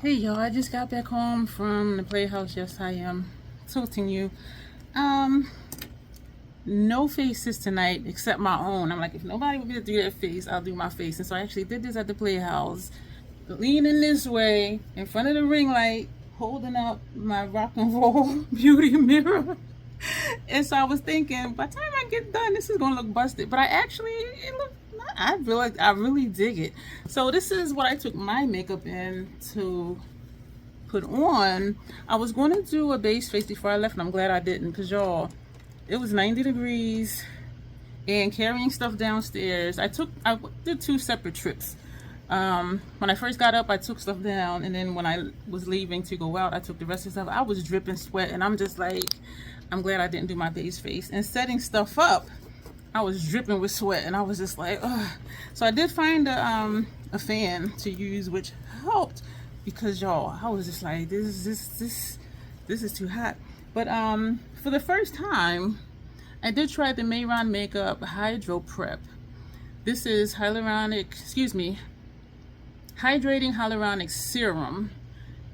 Hey y'all, I just got back home from the playhouse. Yes, I am tilting you. Um, no faces tonight except my own. I'm like, if nobody would be able to do that face, I'll do my face. And so I actually did this at the playhouse, leaning this way in front of the ring light, holding up my rock and roll beauty mirror. And so I was thinking, by the time I get done, this is gonna look busted. But it looked. I feel like I really dig it. So this is what I took my makeup in to put on. I was going to do a base face before I left, and I'm glad I didn't, because y'all, it was 90 degrees and carrying stuff downstairs. I did two separate trips. When I first got up, I took stuff down, and then when I was leaving to go out, I took the rest of the stuff. I was dripping sweat, and I'm just like, I'm glad I didn't do my base face. And setting stuff up, I was dripping with sweat, and I was just like, ugh. So I did find a fan to use, which helped, because y'all, I was just like, this is too hot. But for the first time, I did try the Mayron Makeup Hydro Prep. This is hydrating hyaluronic serum,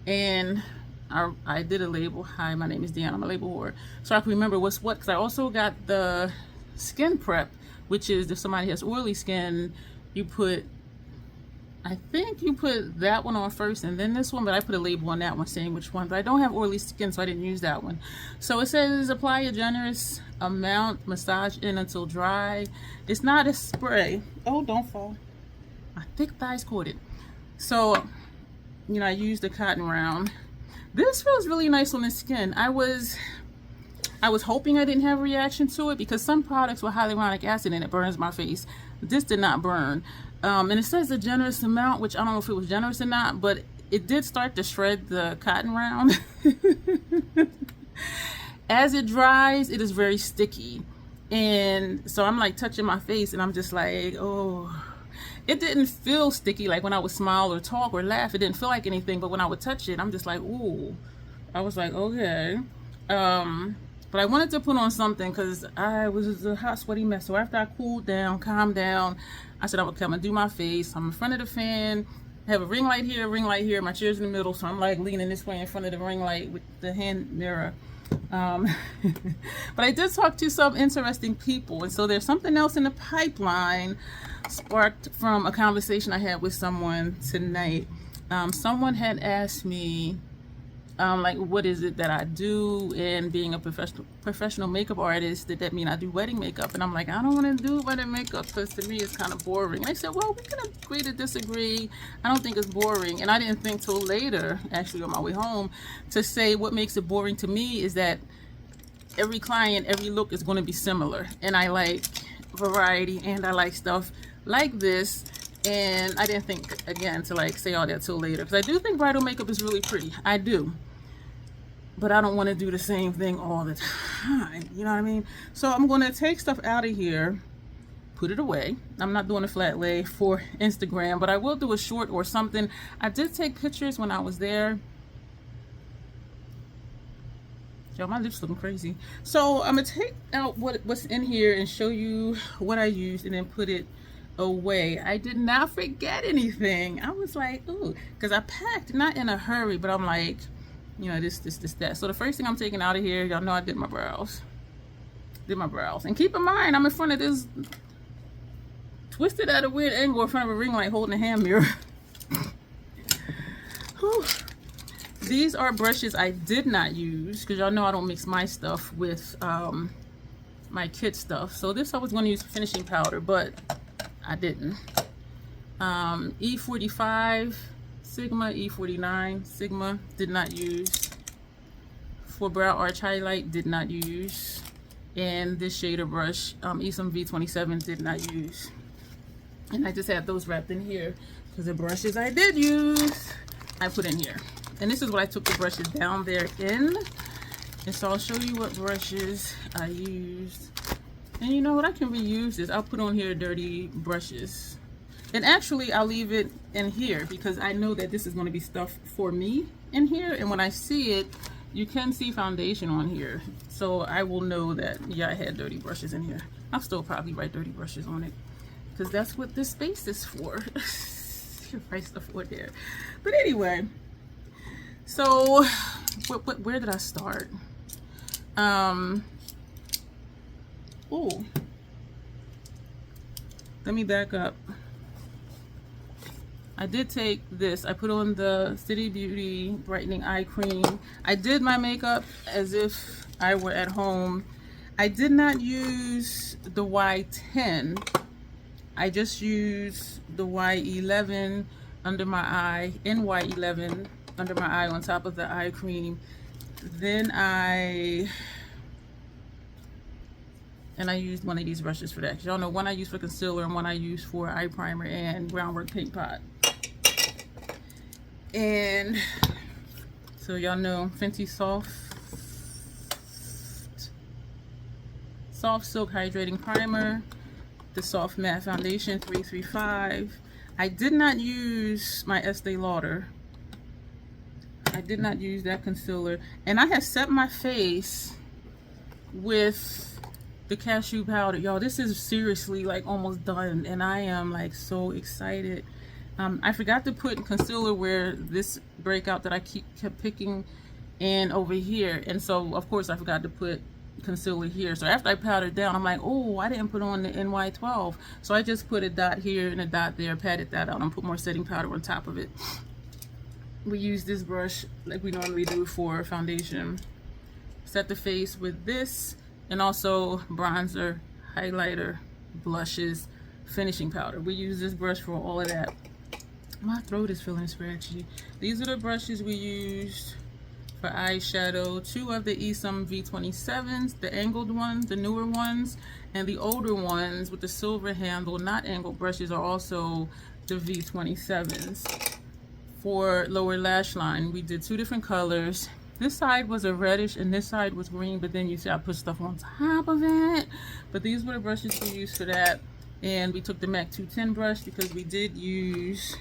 and I did a label. Hi, my name is Dion. I'm a label whore, so I can remember what's what. Because I also got the skin prep, which is if somebody has oily skin, I think you put that one on first and then this one, but I put a label on that one saying which one. But I don't have oily skin, so I didn't use that one. So it says apply a generous amount, massage in until dry. It's not a spray. Oh, don't fall. My thick thighs caught it. So, I used the cotton round. This feels really nice on the skin. I was hoping I didn't have a reaction to it, because some products with hyaluronic acid in it burns my face. This did not burn. And it says a generous amount, which I don't know if it was generous or not, but it did start to shred the cotton round. As it dries, it is very sticky. And so I'm like touching my face, and I'm just like, oh. It didn't feel sticky like when I would smile or talk or laugh. It didn't feel like anything, but when I would touch it, I'm just like, ooh. I was like, okay. But I wanted to put on something because I was a hot, sweaty mess. So after I cooled down, calmed down, I said, I'm gonna do my face. I'm in front of the fan. I have a ring light here, My chair's in the middle, so I'm like leaning this way in front of the ring light with the hand mirror. But I did talk to some interesting people, and so there's something else in the pipeline sparked from a conversation I had with someone tonight. Someone had asked me, like, what is it that I do? And being a professional makeup artist, did that mean I do wedding makeup? And I'm like, I don't want to do wedding makeup because to me it's kind of boring. And they said, well, we can agree to disagree. I don't think it's boring. And I didn't think till later, actually on my way home, to say what makes it boring to me is that every client, every look is going to be similar. And I like variety, and I like stuff like this. And I didn't think, again, to like say all that till later, because I do think bridal makeup is really pretty. I do. But I don't want to do the same thing all the time. You know what I mean? So I'm going to take stuff out of here, put it away. I'm not doing a flat lay for Instagram, but I will do a short or something. I did take pictures when I was there. Yo, my lips looking crazy. So I'm going to take out what's in here and show you what I used, and then put it away. I did not forget anything. I was like, ooh, because I packed, not in a hurry, but I'm like, this, that. So the first thing I'm taking out of here, y'all know I did my brows. And keep in mind, I'm in front of this, twisted at a weird angle in front of a ring light, holding a hand mirror. These are brushes I did not use, because y'all know I don't mix my stuff with my kid stuff. So this I was going to use finishing powder, but I didn't. E45 Sigma, E49 Sigma, did not use. For brow arch highlight, did not use. And this shader brush, Esom V27, did not use. And I just have those wrapped in here, because the brushes I did use, I put in here. And this is what I took the brushes down there in. And so I'll show you what brushes I used. And you know what, I can reuse this. I'll put on here dirty brushes. And actually, I'll leave it in here, because I know that this is going to be stuff for me in here. And when I see it, you can see foundation on here. So I will know that, yeah, I had dirty brushes in here. I'll still probably write dirty brushes on it, because that's what this space is for. You write stuff on there. But anyway, So where did I start? Oh, let me back up. I did take this. I put on the City Beauty Brightening Eye Cream. I did my makeup as if I were at home. I did not use the Y10. I just used the Y11 under my eye, NY11 under my eye on top of the eye cream. Then I used one of these brushes for that. Y'all know one I use for concealer and one I use for eye primer and Groundwork Paint Pot. And so y'all know Fenty Soft Silk Hydrating Primer, the Soft Matte Foundation 335. I did not use my Estee Lauder. I did not use that concealer. And I have set my face with the cashew powder. Y'all, this is seriously like almost done. And I am like so excited. I forgot to put concealer where this breakout that I kept picking in over here. And so, of course, I forgot to put concealer here. So after I powdered down, I'm like, oh, I didn't put on the NY12. So I just put a dot here and a dot there, patted that out, and put more setting powder on top of it. We use this brush like we normally do for foundation. Set the face with this, and also bronzer, highlighter, blushes, finishing powder. We use this brush for all of that. My throat is feeling scratchy. These are the brushes we used for eyeshadow. Two of the Esom V27s, the angled ones, the newer ones, and the older ones with the silver handle, not angled brushes, are also the V27s. For lower lash line, we did two different colors. This side was a reddish and this side was green, but then you see I put stuff on top of it. But these were the brushes we used for that. And we took the MAC 210 brush because we did use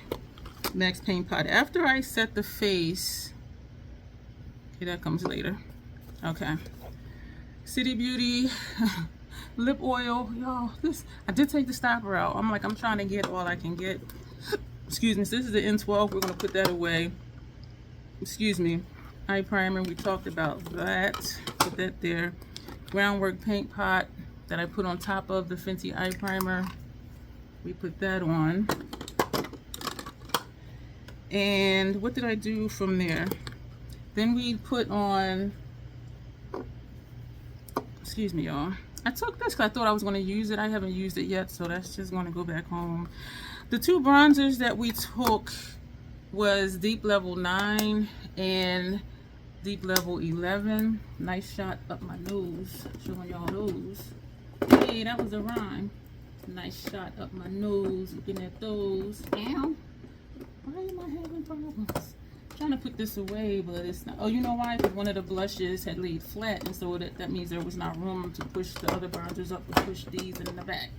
MAC's Paint Pot. After I set the face, okay, that comes later. Okay. City Beauty lip oil. Y'all, this, I did take the stopper out. I'm trying to get all I can get. Excuse me. So this is the N12. We're going to put that away. Excuse me. Eye primer. We talked about that. Put that there. Groundwork Paint Pot that I put on top of the Fenty eye primer. We put that on. And what did I do from there? Then we put on, excuse me, y'all. I took this because I thought I was going to use it. I haven't used it yet, so that's just going to go back home. The two bronzers that we took was Deep Level 9 and Deep Level 11. Nice shot up my nose, showing y'all those. Hey, that was a rhyme. Nice shot up my nose, looking at those. Ow. Why am I having problems? I'm trying to put this away, but it's not. Oh, you know why? Because one of the blushes had laid flat, and so that means there was not room to push the other bronzers up to push these in the back.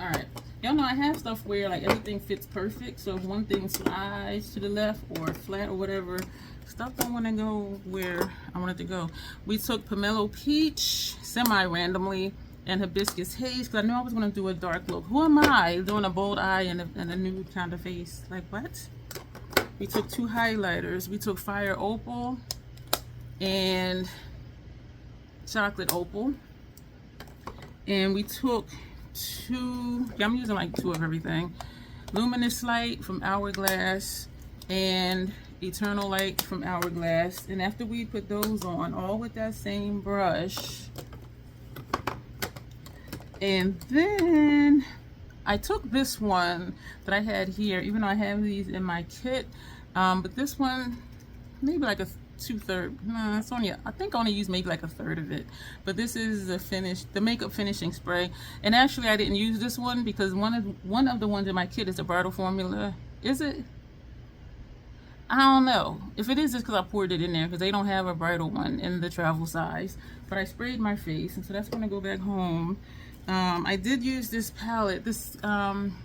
Alright. Y'all know I have stuff where like everything fits perfect, so if one thing slides to the left or flat or whatever, stuff don't want to go where I want it to go. We took Pomelo Peach semi-randomly and Hibiscus Haze because I knew I was going to do a dark look. Who am I doing a bold eye and a nude kind of face? Like what? We took two highlighters. We took Fire Opal and Chocolate Opal. And we took two, yeah, I'm using like two of everything. Luminous Light from Hourglass and Eternal Light from Hourglass. And after we put those on, all with that same brush, and then I took this one that I had here, even though I have these in my kit, but this one, maybe like a 2/3. No, it's only, I think I only used maybe like a third of it. But this is the makeup finishing spray. And actually I didn't use this one because one of the ones in my kit is a bridal formula. Is it? I don't know. If it is, it's because I poured it in there because they don't have a bridal one in the travel size. But I sprayed my face, and so that's going to go back home. I did use this palette.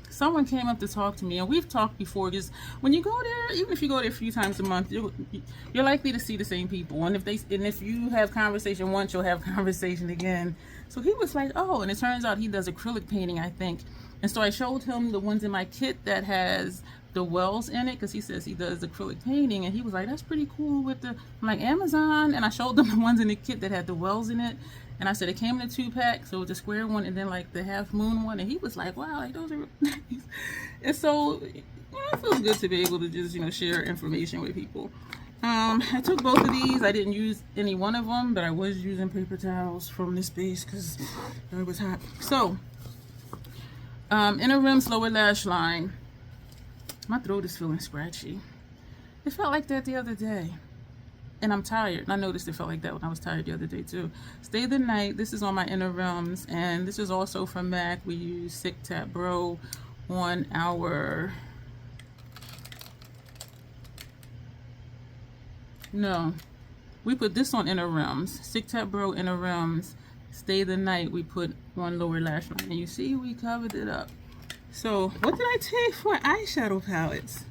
Someone came up to talk to me, and we've talked before, because when you go there, even if you go there a few times a month, you're likely to see the same people, and if you have conversation once, you'll have conversation again. So he was like, oh, and it turns out he does acrylic painting, I think. And so I showed him the ones in my kit that has the wells in it, because he says he does acrylic painting, and he was like, that's pretty cool with the, I'm like, Amazon. And I showed them the ones in the kit that had the wells in it, and I said it came in a 2-pack, so the square one and then like the half moon one, and he was like, wow, like those are really nice. And so, you know, it feels good to be able to just, you know, share information with people. I took both of these. I didn't use any one of them, but I was using paper towels from this base because it was hot. So, inner rims, lower lash line. My throat is feeling scratchy. It felt like that the other day. And I'm tired. And I noticed it felt like that when I was tired the other day too. Stay the night. This is on my inner rims. And this is also from MAC. We use Sick Tap Bro on our... No. We put this on inner rims. Sick Tap Bro inner rims. Stay the night we put on lower lash line. And you see we covered it up. So, what did I take for eyeshadow palettes?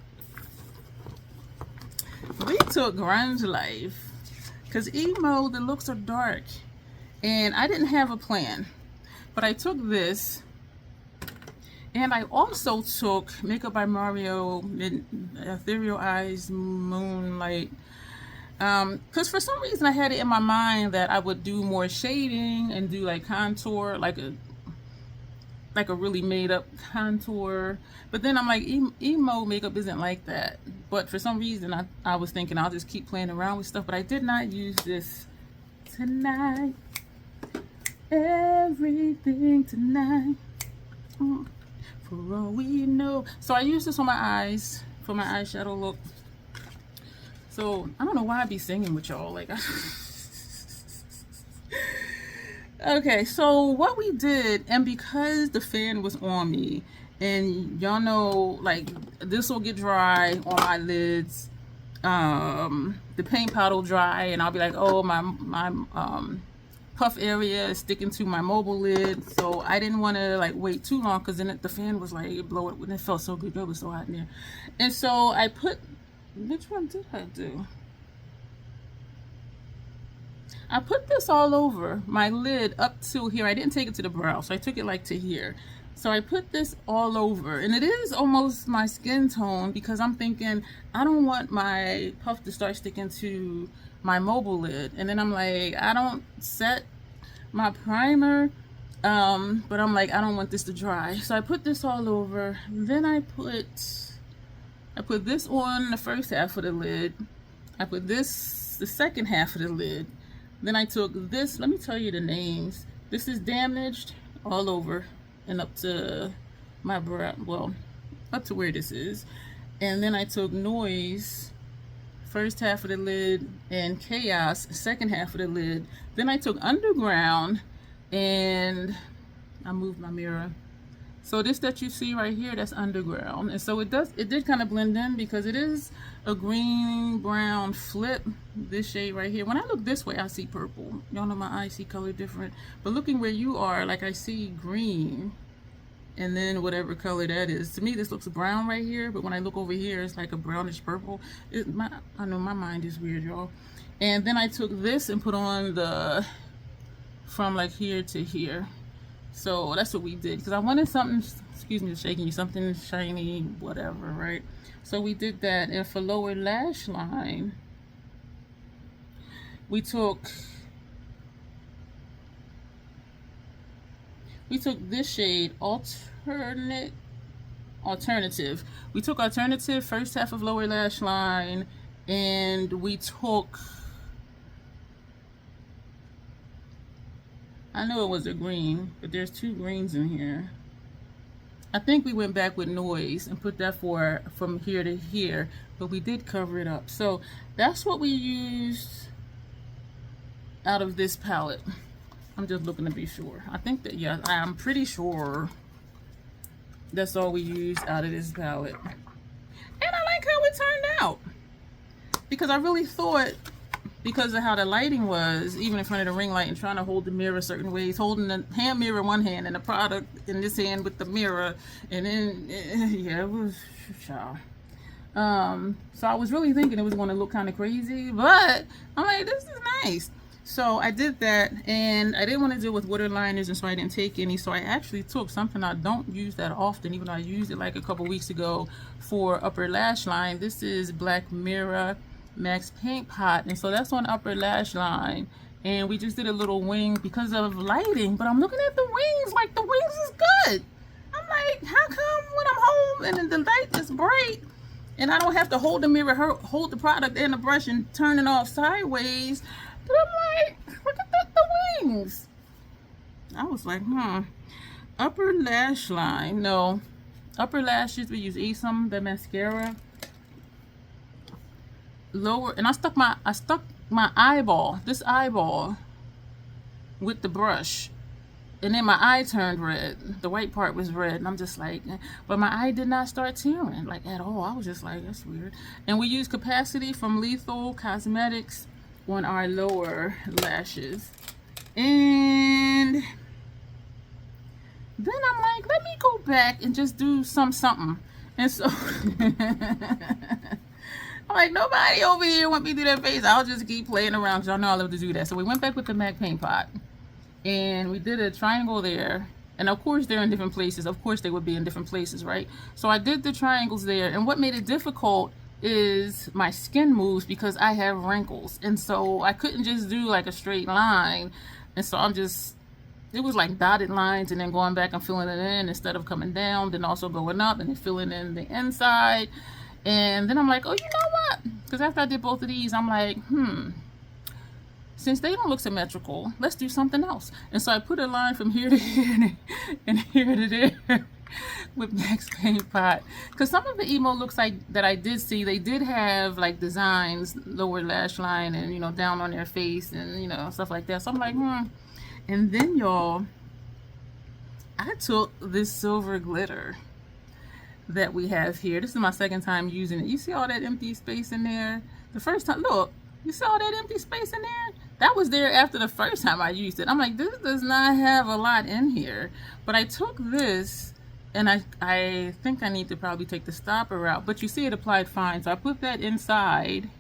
We took Grunge Life. Because emo, the looks are dark. And I didn't have a plan. But I took this. And I also took Makeup by Mario Ethereal Eyes Moonlight. Because for some reason I had it in my mind that I would do more shading and do like contour, like a really made up contour. But then I'm like, emo makeup isn't like that. But for some reason I was thinking I'll just keep playing around with stuff. But I did not use this tonight. Everything tonight. For all we know. So I used this on my eyes for my eyeshadow look. So I don't know why I be singing with y'all. Like, okay, so what we did, and because the fan was on me, and y'all know, like, this will get dry on my lids. The paint pot will dry, and I'll be like, oh, my puff area is sticking to my mobile lid. So I didn't want to like wait too long, because then the fan was like, it blow it, and it felt so good. It was so hot in there. And so I put, which one did I do? I put this all over my lid up to here. I didn't take it to the brow, so I took it like to here. So I put this all over, and it is almost my skin tone, because I'm thinking I don't want my puff to start sticking to my mobile lid. And then I'm like, I don't set my primer, but I'm like, I don't want this to dry. So I put this all over. Then I put this on the first half of the lid. I put this the second half of the lid. Then I took this, let me tell you the names. This is Damaged all over and up to my brow, well, up to where this is. And then I took Noise, first half of the lid, and Chaos, second half of the lid. Then I took Underground, and I moved my mirror. So this that you see right here, that's Underground. And so it did kind of blend in, because it is a green brown flip, this shade right here. When I look this way, I see purple. Y'all know my eyes see color different. But looking where you are, like, I see green, and then whatever color that is. To me, this looks brown right here, but when I look over here, it's like a brownish purple. I know my mind is weird, y'all. And then I took this and put on the, from like here to here. So that's what we did, because I wanted something, excuse me for shaking you, something shiny, whatever, right? So we did that. And for lower lash line, we took this shade, Alternative. We took Alternative, first half of lower lash line, and we took, I know it was a green, but there's two greens in here. I think we went back with Noise and put that from here to here, but we did cover it up. So that's what we used out of this palette. I'm just looking to be sure. I think that, yeah, I'm pretty sure that's all we used out of this palette. And I like how it turned out, because I really thought, because of how the lighting was, even in front of the ring light, and trying to hold the mirror certain ways, holding the hand mirror in one hand and the product in this hand with the mirror, and then, yeah, it was, child. So I was really thinking it was going to look kind of crazy, but I'm like, this is nice. So I did that, and I didn't want to deal with water liners, and so I didn't take any. So I actually took something I don't use that often, even though I used it like a couple weeks ago for upper lash line. This is Black Mirror Max Paint Pot, and so that's on upper lash line. And we just did a little wing because of lighting, but I'm looking at the wings like the wings is good. I'm like, how come when I'm home and then the light is bright and I don't have to hold the mirror, hold the product and the brush and turn it off sideways? But I'm like, look at the wings. I was like, upper lash line. No, upper lashes, we use Asom, the mascara. Lower, and I stuck my eyeball, this eyeball, with the brush, and then my eye turned red. The white part was red, and I'm just like, but my eye did not start tearing like at all. I was just like, that's weird. And we use Capacity from Lethal Cosmetics on our lower lashes. And then I'm like, let me go back and just do something. And so I'm like, nobody over here want me to do that face. I'll just keep playing around because y'all know I love to do that. So we went back with the MAC paint pot, and we did a triangle there. And of course they're in different places. Of course they would be in different places, right? So I did the triangles there, and what made it difficult is my skin moves because I have wrinkles, and so I couldn't just do like a straight line. And so it was like dotted lines and then going back and filling it in instead of coming down, then also going up and then filling in the inside. And then I'm like, oh, you know what? Because after I did both of these, I'm like, since they don't look symmetrical, let's do something else. And so I put a line from here to here and here to there with Max Paint Pot. Because some of the emo looks like that I did see, they did have like designs, lower lash line and, you know, down on their face and, you know, stuff like that. So I'm like, And then, y'all, I took this silver glitter that we have here. This is my second time using it. You see all that empty space in there? The first time, look, you saw all that empty space in there? That was there after the first time I used it. I'm like, this does not have a lot in here. But I took this, and I think I need to probably take the stopper out. But you see it applied fine. So I put that inside,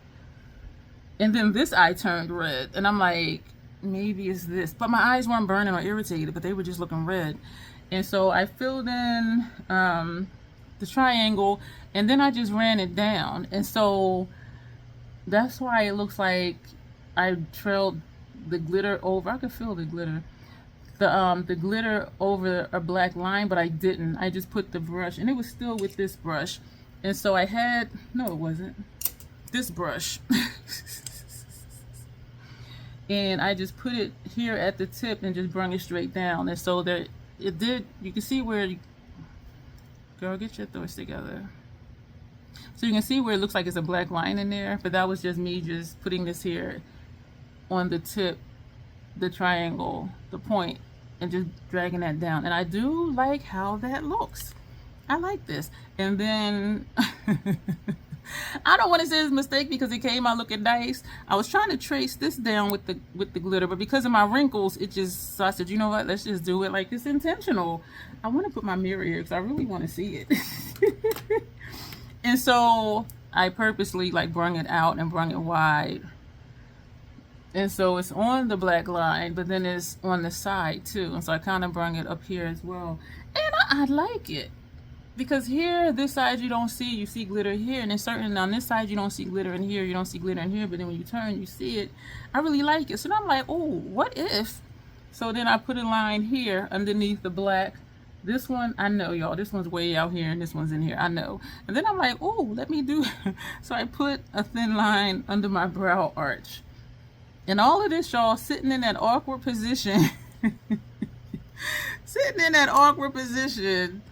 and then this eye turned red. And I'm like, maybe it's this. But my eyes weren't burning or irritated, but they were just looking red. And so I filled in the triangle, and then I just ran it down. And so that's why it looks like I trailed the glitter over. I could feel the glitter. The glitter over a black line, but I didn't. I just put the brush, and it was still with this brush. And so I had, no, it wasn't. This brush. And I just put it here at the tip and just bring it straight down. And so that it did, you can see where, girl, get your thoughts together. So you can see where it looks like it's a black line in there, but that was just me just putting this here on the tip, the triangle, the point, and just dragging that down. And I do like how that looks. I like this. And then I don't want to say it's a mistake because it came out looking nice. I was trying to trace this down with the glitter, but because of my wrinkles, so I said, you know what, let's just do it like it's intentional. I want to put my mirror here because I really want to see it. And so I purposely like brung it out and brung it wide. And so it's on the black line, but then it's on the side too. And so I kind of brung it up here as well. And I like it. Because here, this side you don't see, you see glitter here, and then certainly on this side you don't see glitter in here, you don't see glitter in here, but then when you turn, you see it. I really like it. So then I'm like, oh, what if? So then I put a line here underneath the black. This one, I know, y'all, this one's way out here, and this one's in here, I know. And then I'm like, oh, let me do, so I put a thin line under my brow arch. And all of this, y'all, sitting in that awkward position, sitting in that awkward position.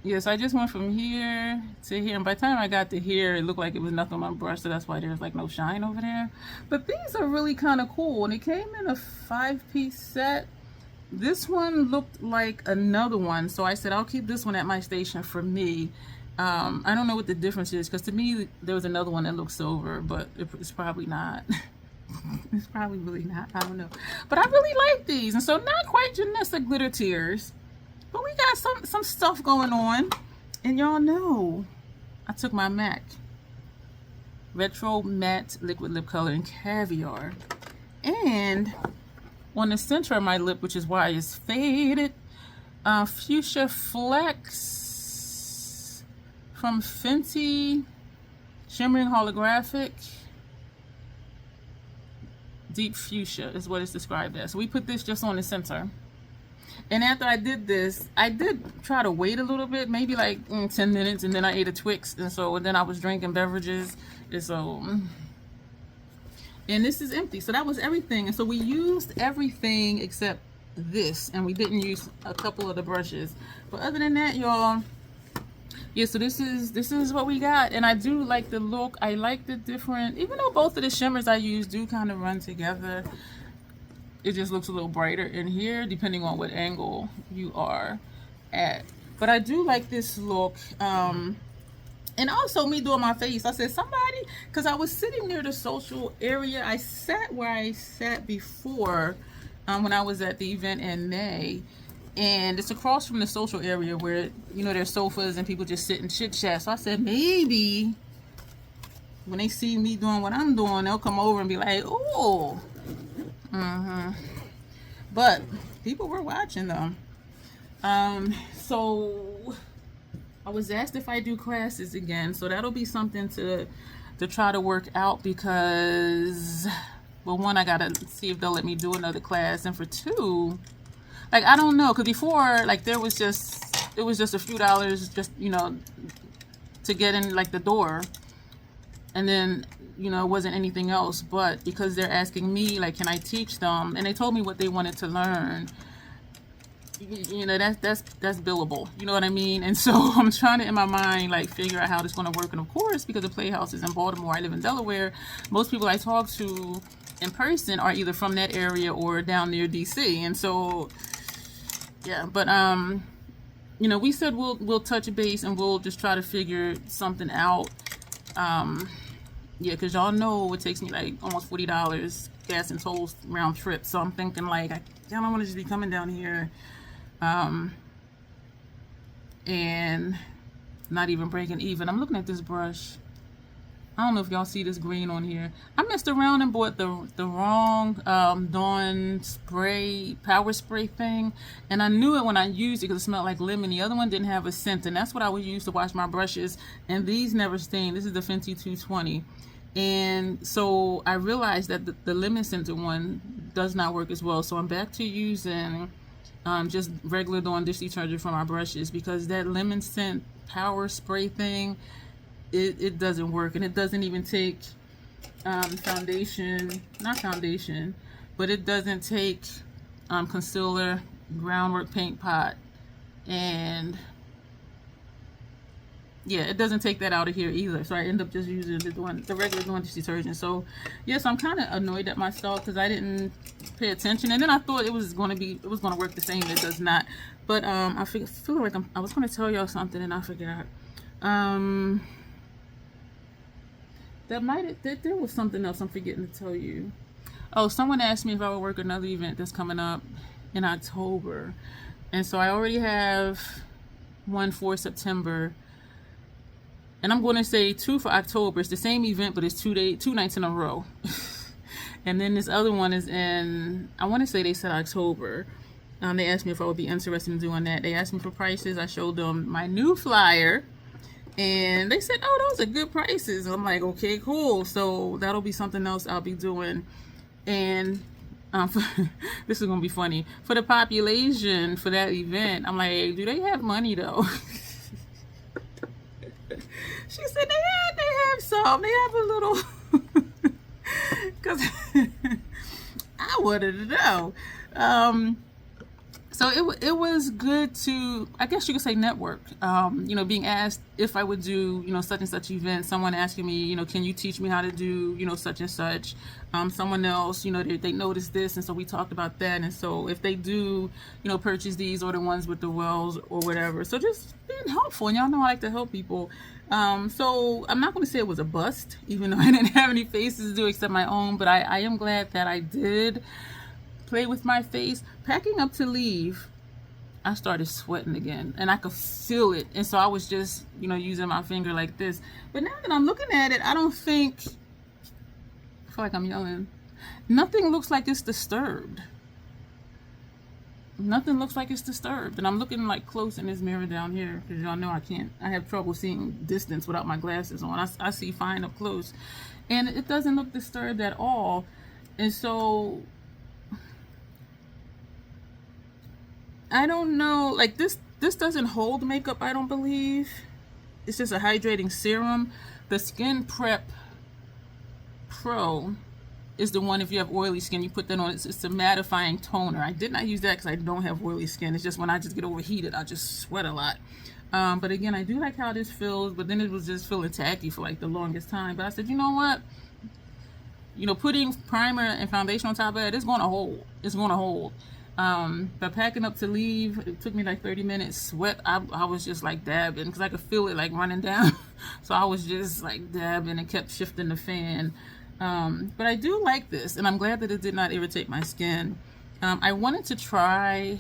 Yes, I just went from here to here, and by the time I got to here, it looked like it was nothing on my brush, so that's why there's like no shine over there. But these are really kind of cool, and it came in a 5-piece set. This one looked like another one, so I said I'll keep this one at my station for me. I don't know what the difference is, because to me there was another one that looked silver, but it's probably not. It's probably really not, I don't know. But I really like these, and so not quite Janessa glitter tears. But we got some stuff going on. And y'all know I took my MAC Retro Matte Liquid Lip Color in Caviar. And on the center of my lip, which is why it's faded, Fuchsia Flex from Fenty, shimmering holographic, deep fuchsia is what it's described as. So we put this just on the center. And after I did this, I did try to wait a little bit, maybe like 10 minutes, and then I ate a Twix, and then I was drinking beverages, and so, and this is empty. So that was everything. And so we used everything except this, and we didn't use a couple of the brushes. But other than that, y'all, yeah, so this is what we got. And I do like the look. I like the different, even though both of the shimmers I use do kind of run together, it just looks a little brighter in here depending on what angle you are at. But I do like this look. And also me doing my face, I said somebody, because I was sitting near the social area. I sat where I sat before when I was at the event in May, and it's across from the social area where, you know, there's sofas and people just sit and chit chat. So I said maybe when they see me doing what I'm doing, they'll come over and be like, oh. But people were watching them. So I was asked if I do classes again, so that'll be something to try to work out, because, well, one, I gotta see if they'll let me do another class, and for two, like, I don't know, because before, like, it was just a few dollars, just, you know, to get in, like, the door, and then, you know, it wasn't anything else. But because they're asking me, like, can I teach them, and they told me what they wanted to learn, you know, that's billable, you know what I mean? And so I'm trying to, in my mind, like, figure out how this is going to work. And of course, because the Playhouse is in Baltimore, I live in Delaware, most people I talk to in person are either from that area or down near DC. And so, yeah, but you know, we said we'll touch base and we'll just try to figure something out. Yeah, because y'all know it takes me like almost $40 gas and tolls round trip. So I'm thinking, like, I don't want to just be coming down here and not even breaking even. I'm looking at this brush. I don't know if y'all see this green on here. I messed around and bought the wrong Dawn spray, power spray thing. And I knew it when I used it because it smelled like lemon. The other one didn't have a scent, and that's what I would use to wash my brushes. And these never stain. This is the Fenty 220. And so I realized that the lemon scented one does not work as well. So I'm back to using just regular Dawn dish detergent for my brushes, because that lemon scent power spray thing, it doesn't work. And it doesn't even take foundation, not foundation, but it doesn't take concealer, groundwork paint pot, and yeah, it doesn't take that out of here either. So I end up just using the regular Dawn dish detergent. So yes, I'm kind of annoyed at myself because I didn't pay attention, and then I thought it was going to work the same. It does not. But I feel like I was going to tell y'all something and I forgot. There was something else I'm forgetting to tell you. Oh, someone asked me if I would work another event that's coming up in October, and so I already have one for September. And I'm going to say 2 for October. It's the same event, but it's 2 nights in a row. And then this other one is in, I want to say they said October. They asked me if I would be interested in doing that. They asked me for prices. I showed them my new flyer, and they said, oh, those are good prices. I'm like, okay, cool. So that'll be something else I'll be doing. And this is going to be funny. For the population for that event, I'm like, do they have money though? She said they have some. They have a little, because I wanted to know. So it was good to, I guess you could say, network. You know, being asked if I would do, you know, such and such event. Someone asking me, you know, can you teach me how to do, you know, such and such. Someone else, you know, they noticed this, and so we talked about that. And so if they do, you know, purchase these, or the ones with the wells or whatever. So just being helpful, and y'all know I like to help people. So I'm not going to say it was a bust, even though I didn't have any faces to do except my own. But I am glad that I did play with my face. Packing up to leave, I started sweating again, and I could feel it. And so I was just, you know, using my finger like this. But now that I'm looking at it, I don't think, I feel like I'm yelling. Nothing looks like it's disturbed. Nothing looks like it's disturbed. And I'm looking like close in this mirror down here because y'all know I have trouble seeing distance without my glasses on. I see fine up close. And it doesn't look disturbed at all. And so I don't know, like this doesn't hold makeup, I don't believe. It's just a hydrating serum. The Skin Prep Pro is the one, if you have oily skin, you put that on. It's a mattifying toner. I did not use that because I don't have oily skin. It's just when I just get overheated, I just sweat a lot. But again, I do like how this feels, but then it was just feeling tacky for like the longest time. But I said, you know what? You know, putting primer and foundation on top of that, it's going to hold. It's going to hold. But packing up to leave, it took me like 30 minutes. Sweat, I was just like dabbing because I could feel it like running down. So I was just like dabbing and kept shifting the fan. But I do like this, and I'm glad that it did not irritate my skin. I wanted to try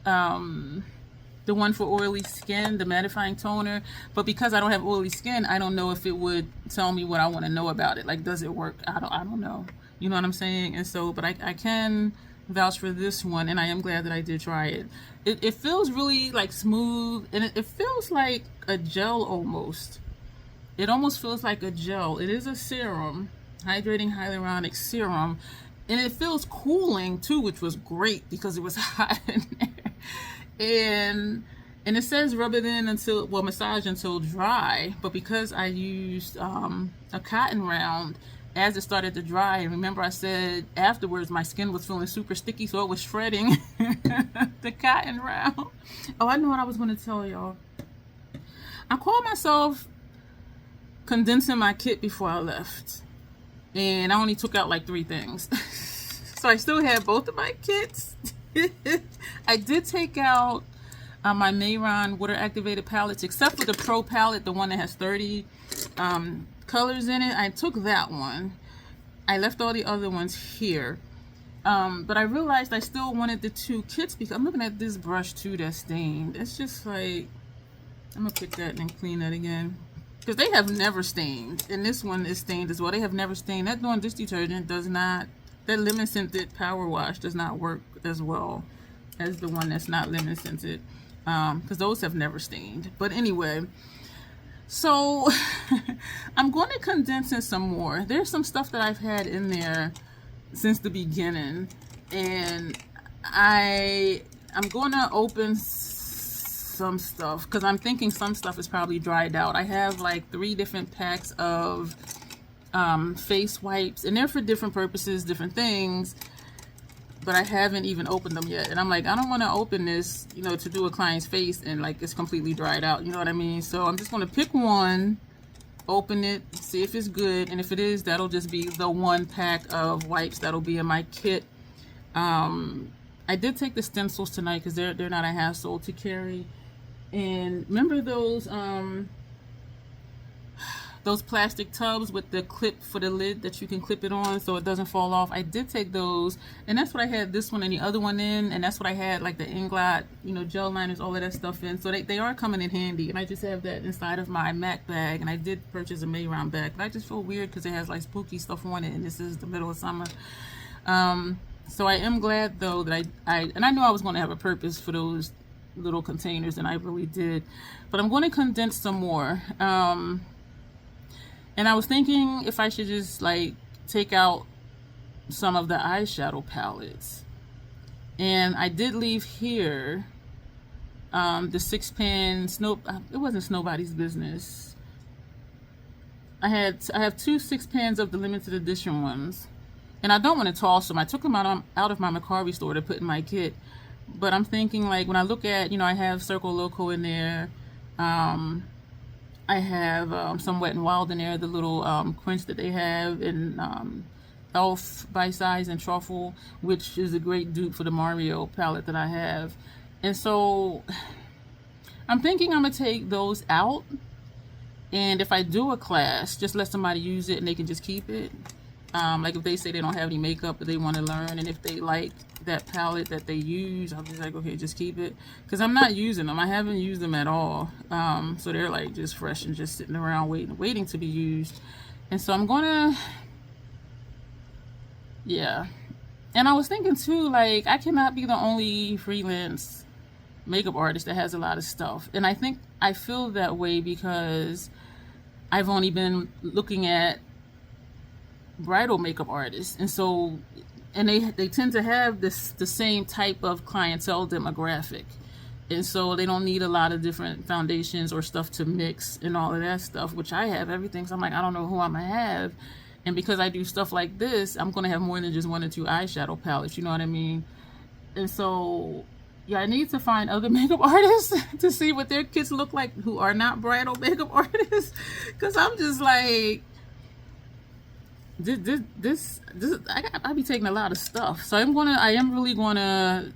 the one for oily skin, the mattifying toner, but because I don't have oily skin, I don't know if it would tell me what I want to know about it. Like, does it work? I don't know. You know what I'm saying? And so, but I can vouch for this one, and I am glad that I did try it. It feels really like smooth, and it feels like a gel almost. It almost feels like a gel. It is a serum, hydrating hyaluronic serum, and it feels cooling too, which was great because it was hot in there. And it says rub it in until, well, massage until dry, but because I used a cotton round, as it started to dry, and remember I said afterwards my skin was feeling super sticky, so it was shredding the cotton round. Oh, I know what I was going to tell y'all. I called myself condensing my kit before I left, and I only took out like 3 things. So I still have both of my kits. I did take out my Mayron water activated palettes, except for the Pro palette, the one that has 30 colors in it. I took that one. I left all the other ones here. But I realized I still wanted the 2 kits because I'm looking at this brush too that's stained. It's just like, I'm gonna pick that and clean that again. Because they have never stained, and this one is stained as well. They have never stained. That Dawn dish detergent does not, that lemon scented power wash does not work as well as the one that's not lemon scented, because those have never stained. But anyway, so I'm going to condense in some more. There's some stuff that I've had in there since the beginning, and I'm going to open some stuff because I'm thinking some stuff is probably dried out. I have like 3 different packs of face wipes, and they're for different purposes, different things, but I haven't even opened them yet. And I'm like, I don't want to open this, you know, to do a client's face and like it's completely dried out, you know what I mean? So I'm just going to pick one, open it, see if it's good, and if it is, that'll just be the 1 pack of wipes that'll be in my kit. I did take the stencils tonight because they're not a hassle to carry. And remember those plastic tubs with the clip for the lid that you can clip it on so it doesn't fall off? I did take those, and that's what I had this one and the other one in, and that's what I had like the Inglot, you know, gel liners, all of that stuff in. So they are coming in handy, and I just have that inside of my MAC bag. And I did purchase a Mayron bag, but I just feel weird because it has like spooky stuff on it, and this is the middle of summer. So I am glad though that I knew I was going to have a purpose for those little containers, and I really did. But I'm going to condense some more. And I was thinking if I should just like take out some of the eyeshadow palettes. And I did leave here the 6-pan it wasn't Nobody's Business. I have 2 6-pans of the limited edition ones, and I don't want to toss them. I took them out of my Macari store to put in my kit. But I'm thinking, like, when I look at, you know, I have Circle Loco in there. I have some Wet n Wild in there, the little quench that they have, and Elf by Size and Truffle, which is a great dupe for the Mario palette that I have. And so I'm thinking I'm going to take those out. And if I do a class, just let somebody use it and they can just keep it. Like if they say they don't have any makeup but they want to learn, and if they like that palette that they use, I'll just like, okay, just keep it, because I'm not using them. I haven't used them at all. So they're like just fresh and just sitting around waiting to be used. And so I'm gonna Yeah. And I was thinking too, like, I cannot be the only freelance makeup artist that has a lot of stuff. And I think I feel that way because I've only been looking at bridal makeup artists. And so, and they tend to have the same type of clientele demographic. And so they don't need a lot of different foundations or stuff to mix and all of that stuff, which I have everything. So I'm like, I don't know who I'm going to have. And because I do stuff like this, I'm going to have more than just 1 or 2 eyeshadow palettes. You know what I mean? And so, yeah, I need to find other makeup artists to see what their kits look like who are not bridal makeup artists. Because I'm just like, I be taking a lot of stuff. So I am really gonna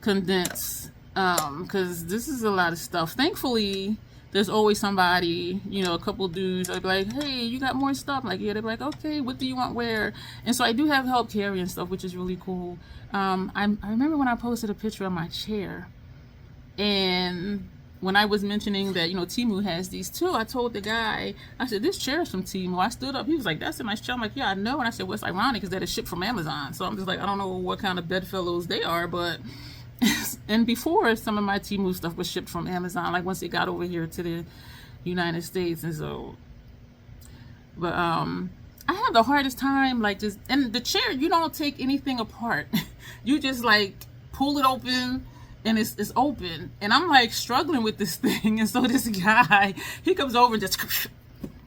condense, because this is a lot of stuff. Thankfully, there's always somebody, you know, a couple dudes that'll be like, hey, you got more stuff? I'm like, yeah. They're like, okay, what do you want where? And so I do have help carrying stuff, which is really cool. I remember when I posted a picture of my chair, and when I was mentioning that, you know, Temu has these too, I told the guy, I said, this chair is from Temu. I stood up. He was like, that's a nice chair. I'm like, yeah, I know. And I said, what's ironic is that it's shipped from Amazon. So I'm just like, I don't know what kind of bedfellows they are, but and before, some of my Temu stuff was shipped from Amazon, like once it got over here to the United States. And so, but I have the hardest time, like, just, and the chair, you don't take anything apart. You just like pull it open and it's open, and I'm like struggling with this thing. And so this guy, he comes over and just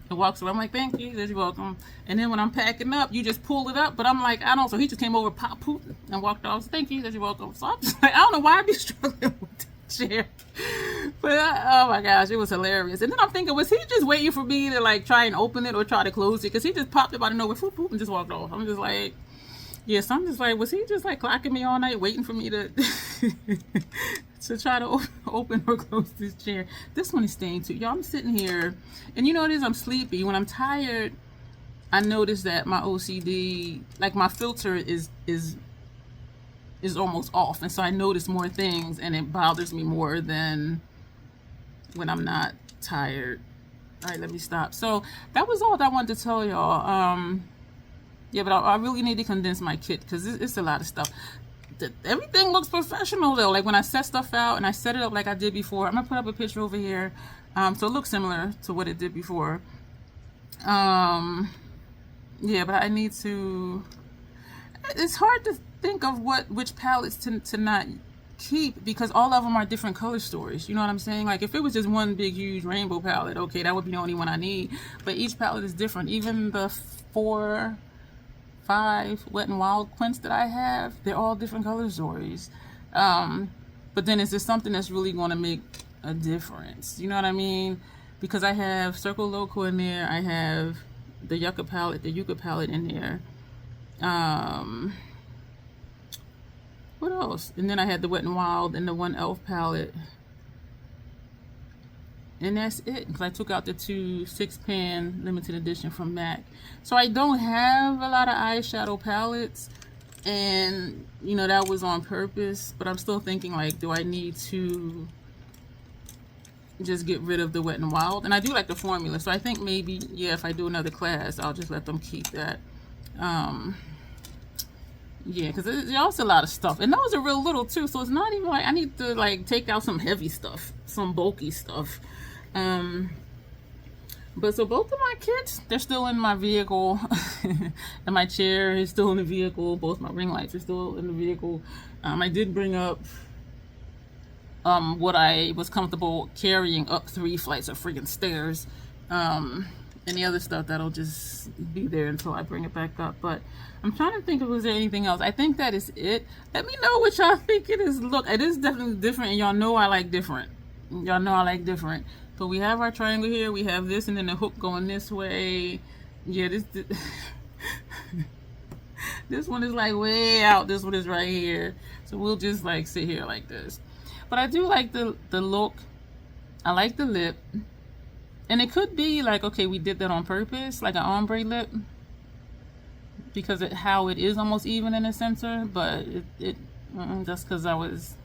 and walks away. I'm like, thank you, you're welcome. And then when I'm packing up, you just pull it up, but I'm like, I don't. So he just came over, pop, poop, and walked off. So, thank you, you're welcome. So I'm just like, I don't know why I be struggling with the chair, but oh my gosh, it was hilarious. And then I'm thinking, was he just waiting for me to like try and open it or try to close it? Because he just popped up out of nowhere, poop, poop, and just walked off. I'm just like, yes, I'm just like, was he just like clocking me all night waiting for me to to try to open or close this chair? This one is staying too. Y'all, I'm sitting here, and you know what it is? I'm sleepy. When I'm tired, I notice that my OCD, like my filter is almost off, and so I notice more things, and it bothers me more than when I'm not tired. All right, let me stop. So that was all that I wanted to tell y'all. Yeah, but I really need to condense my kit because it's a lot of stuff. Everything looks professional though. Like when I set stuff out and I set it up like I did before. I'm gonna put up a picture over here, so it looks similar to what it did before. Yeah, but I need to. It's hard to think of which palettes to not keep because all of them are different color stories. You know what I'm saying? Like if it was just one big huge rainbow palette, okay, that would be the only one I need. But each palette is different. Even the 5 Wet n Wild quints that I have, they're all different color stories. But then is there something that's really going to make a difference? You know what I mean? Because I have Circle Loco in there. I have the Yucca palette, the Yucca palette in there. What else? And then I had the Wet n Wild and the One Elf palette. And that's it, because I took out the 2 6-pan limited edition from MAC. So I don't have a lot of eyeshadow palettes, and you know that was on purpose, but I'm still thinking like, do I need to just get rid of the Wet n Wild? And I do like the formula, so I think maybe, yeah, if I do another class, I'll just let them keep that. Yeah, because there's also a lot of stuff, and those are real little too, so it's not even like I need to like take out some heavy stuff, some bulky stuff. But so both of my kits, they're still in my vehicle, and my chair is still in the vehicle. Both my ring lights are still in the vehicle. I did bring up what I was comfortable carrying up 3 flights of freaking stairs. And the other stuff that'll just be there until I bring it back up. But I'm trying to think if was there anything else. I think that is it. Let me know what y'all think it is. Look, it is definitely different, and y'all know I like different. Y'all know I like different. But we have our triangle here. We have this, and then the hook going this way. Yeah, this one is like way out. This one is right here. So we'll just like sit here like this. But I do like the look. I like the lip. And it could be like, okay, we did that on purpose, like an ombre lip, because how it is almost even in the center. But that's because I was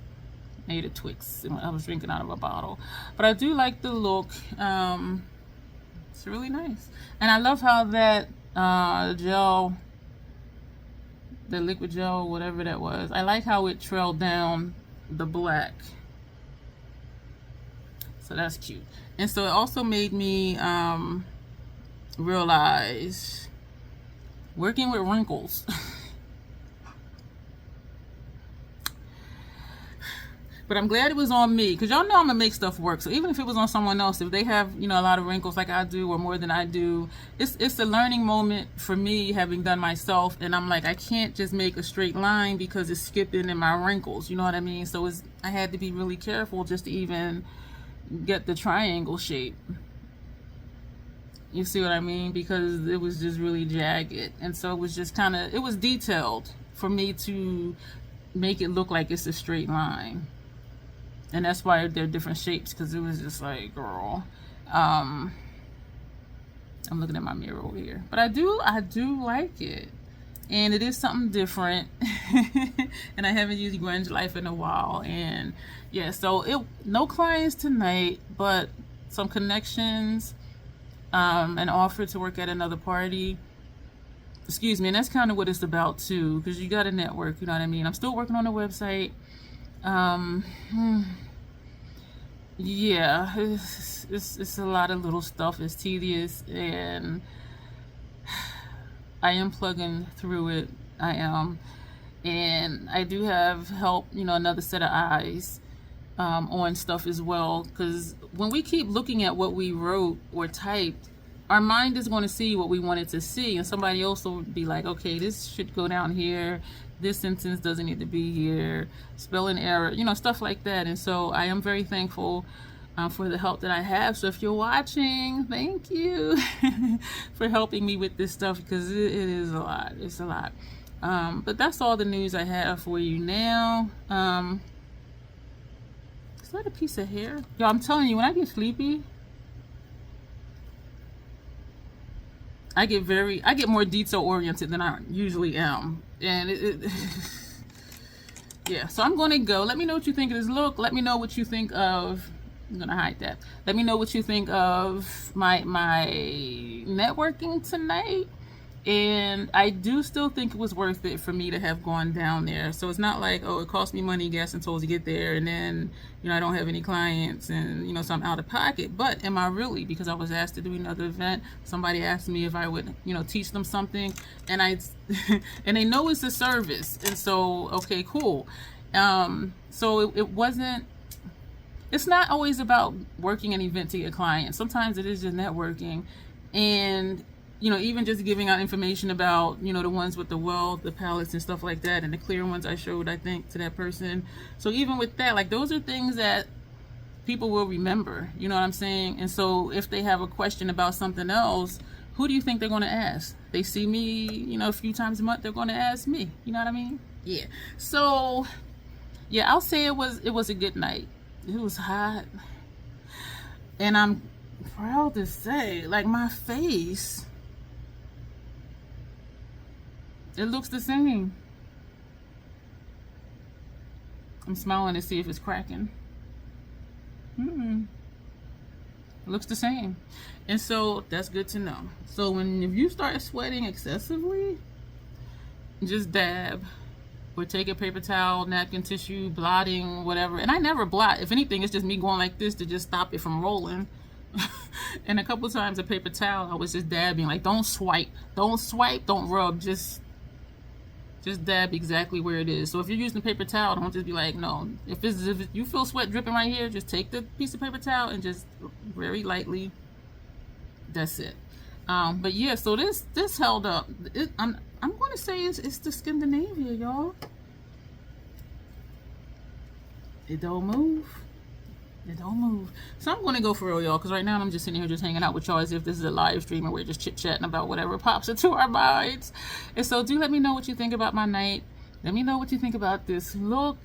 made of Twix and I was drinking out of a bottle. But I do like the look. It's really nice, and I love how that gel, the liquid gel, whatever that was. I like how it trailed down the black. So that's cute. And so it also made me realize working with wrinkles. But I'm glad it was on me, because y'all know I'm gonna make stuff work. So even if it was on someone else, if they have, you know, a lot of wrinkles like I do or more than I do, it's a learning moment for me, having done myself. And I'm like, I can't just make a straight line because it's skipping in my wrinkles, you know what I mean? So I had to be really careful just to even get the triangle shape. You see what I mean? Because it was just really jagged, and so it was just kind of, it was detailed for me to make it look like it's a straight line. And that's why they're different shapes, because it was just like, girl, I'm looking at my mirror over here, but I do like it, and it is something different. And I haven't used Grunge Life in a while, and yeah, so no clients tonight, but some connections, an offer to work at another party. Excuse me, and that's kind of what it's about too, because you got to network, you know what I mean? I'm still working on the website. Yeah, it's a lot of little stuff. It's tedious, and I am plugging through it. I am, and I do have help, you know, another set of eyes on stuff as well, because when we keep looking at what we wrote or typed, our mind is going to see what we wanted to see, and somebody else will be like, okay, this should go down here, this sentence doesn't need to be here, spelling error, you know, stuff like that. And so I am very thankful for the help that I have. So if you're watching, thank you for helping me with this stuff, because it is a lot. It's a lot. But that's all the news I have for you now. Is that a piece of hair? Yo, I'm telling you, when I get sleepy, I get more detail oriented than I usually am, and yeah. So I'm gonna go. Let me know what you think of this look. Let me know what you think of. I'm gonna hide that. Let me know what you think of my networking tonight. And I do still think it was worth it for me to have gone down there. So it's not like, oh, it cost me money, gas and tolls to get there, and then, you know, I don't have any clients, and, you know, so I'm out of pocket. But am I really? Because I was asked to do another event. Somebody asked me if I would, you know, teach them something, and and they know it's a service. And so, okay, cool. So it wasn't, it's not always about working an event to get clients. Sometimes it is just networking. And you know, even just giving out information about, you know, the ones with the weld, the palettes and stuff like that, and the clear ones I showed, I think, to that person. So even with that, like, those are things that people will remember, you know what I'm saying? And so if they have a question about something else, who do you think they're going to ask? They see me, you know, a few times a month, they're going to ask me, you know what I mean? Yeah. So yeah, I'll say it was a good night. It was hot, and I'm proud to say, like, my face, it looks the same. I'm smiling to see if it's cracking. It looks the same. And so that's good to know. So if you start sweating excessively, just dab, or take a paper towel, napkin, tissue, blotting, whatever. And I never blot. If anything, it's just me going like this to just stop it from rolling. And a couple times a paper towel, I was just dabbing, like, don't swipe, don't rub, just dab exactly where it is. So if you're using a paper towel, don't just be like, no. If you feel sweat dripping right here, just take the piece of paper towel and just very lightly. That's it. But yeah, so this held up. I'm going to say it's the Scandinavia, y'all. It don't move. It don't move. So I'm going to go for real, y'all, because right now I'm just sitting here just hanging out with y'all as if this is a live stream and we're just chit-chatting about whatever pops into our minds. And so do let me know what you think about my night. Let me know what you think about this look.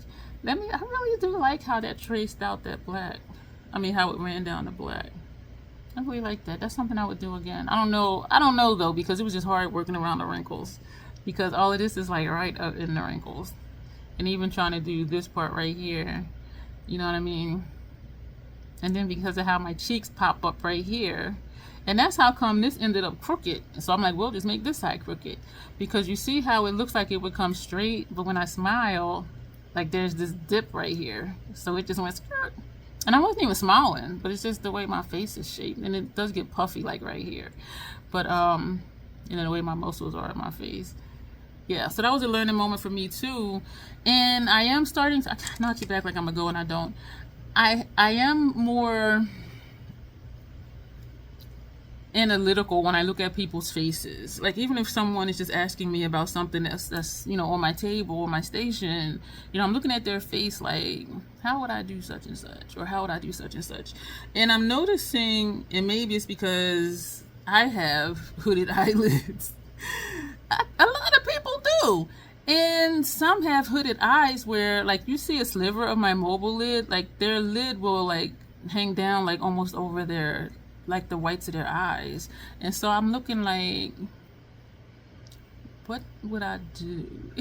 I really do like how that traced out that black. I mean, how it ran down the black. I really like that. That's something I would do again. I don't know though, because it was just hard working around the wrinkles, because all of this is like right up in the wrinkles. And even trying to do this part right here, you know what I mean? And then because of how my cheeks pop up right here, And that's how come this ended up crooked. So I'm like, well, just make this side crooked. Because you see how it looks like it would come straight, but when I smile, like there's this dip right here. So it just went skirt. And I wasn't even smiling, but it's just the way my face is shaped. And it does get puffy like right here. But, you know, the way my muscles are in my face. Yeah, so that was a learning moment for me too. And I am starting to, not keep back like I'm gonna go and I don't. I am more analytical when I look at people's faces. Like even if someone is just asking me about something that's you know on my table or my station, you know, I'm looking at their face like, how would I do such and such, or how would I do such and such? And I'm noticing, and maybe it's because I have hooded eyelids. A lot of people do. And some have hooded eyes where like you see a sliver of my mobile lid, like their lid will like hang down like almost over their, like the whites of their eyes. And so I'm looking like, what would I do?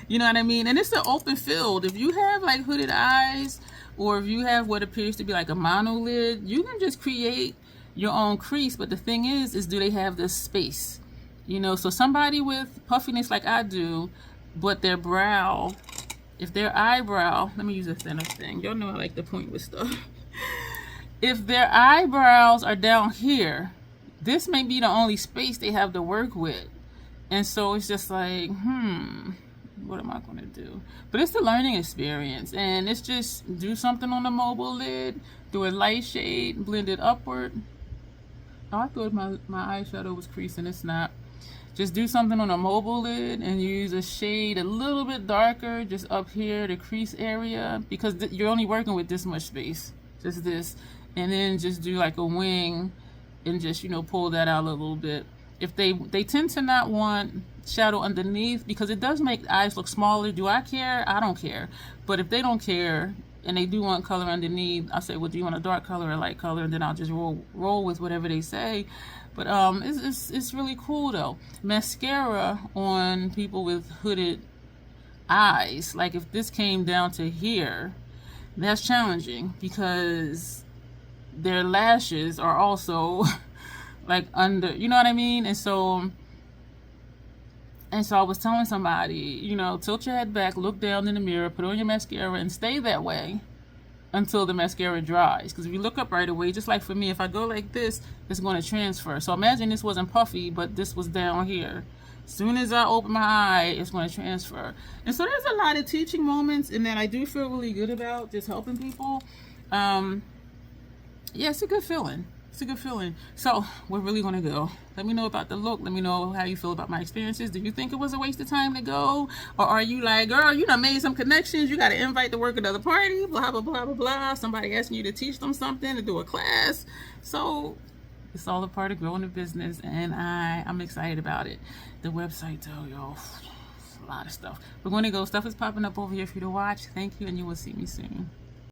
You know what I mean? And it's an open field. If you have like hooded eyes, or if you have what appears to be like a monolid, you can just create your own crease. But the thing is do they have this space? You know, so somebody with puffiness like I do, but their brow, if their eyebrow, let me use a thinner thing. Y'all know I like to point with stuff. If their eyebrows are down here, this may be the only space they have to work with. And so it's just like, what am I going to do? But it's a learning experience. And it's just do something on the mobile lid, do a light shade, blend it upward. Oh, I thought my eyeshadow was creasing. It's not. Just do something on a mobile lid and use a shade a little bit darker just up here, the crease area, because you're only working with this much space, just this. And then just do like a wing and just, you know, pull that out a little bit. If they tend to not want shadow underneath because it does make eyes look smaller. Do I care? I don't care. But if they don't care and they do want color underneath, I say, well, do you want a dark color or a light color? And then I'll just roll with whatever they say. But it's really cool though. Mascara on people with hooded eyes, like if this came down to here, that's challenging because their lashes are also like under, you know what I mean? And so I was telling somebody, you know, tilt your head back, look down in the mirror, put on your mascara and stay that way until the mascara dries. Because if you look up right away, just like for me, if I go like this, it's going to transfer. So imagine this wasn't puffy, but this was down here. As soon as I open my eye, it's going to transfer. And so there's a lot of teaching moments and that I do feel really good about, just helping people. Yeah, it's a good feeling. It's a good feeling. So we're really going to go. Let me know about the look. Let me know how you feel about my experiences. Do you think it was a waste of time to go? Or are you like, girl, you done made some connections. You got to invite to work another party, blah, blah, blah, blah, blah. Somebody asking you to teach them something, to do a class. So it's all a part of growing a business. And I'm excited about it. The website, though, y'all, a lot of stuff. We're going to go. Stuff is popping up over here for you to watch. Thank you. And you will see me soon.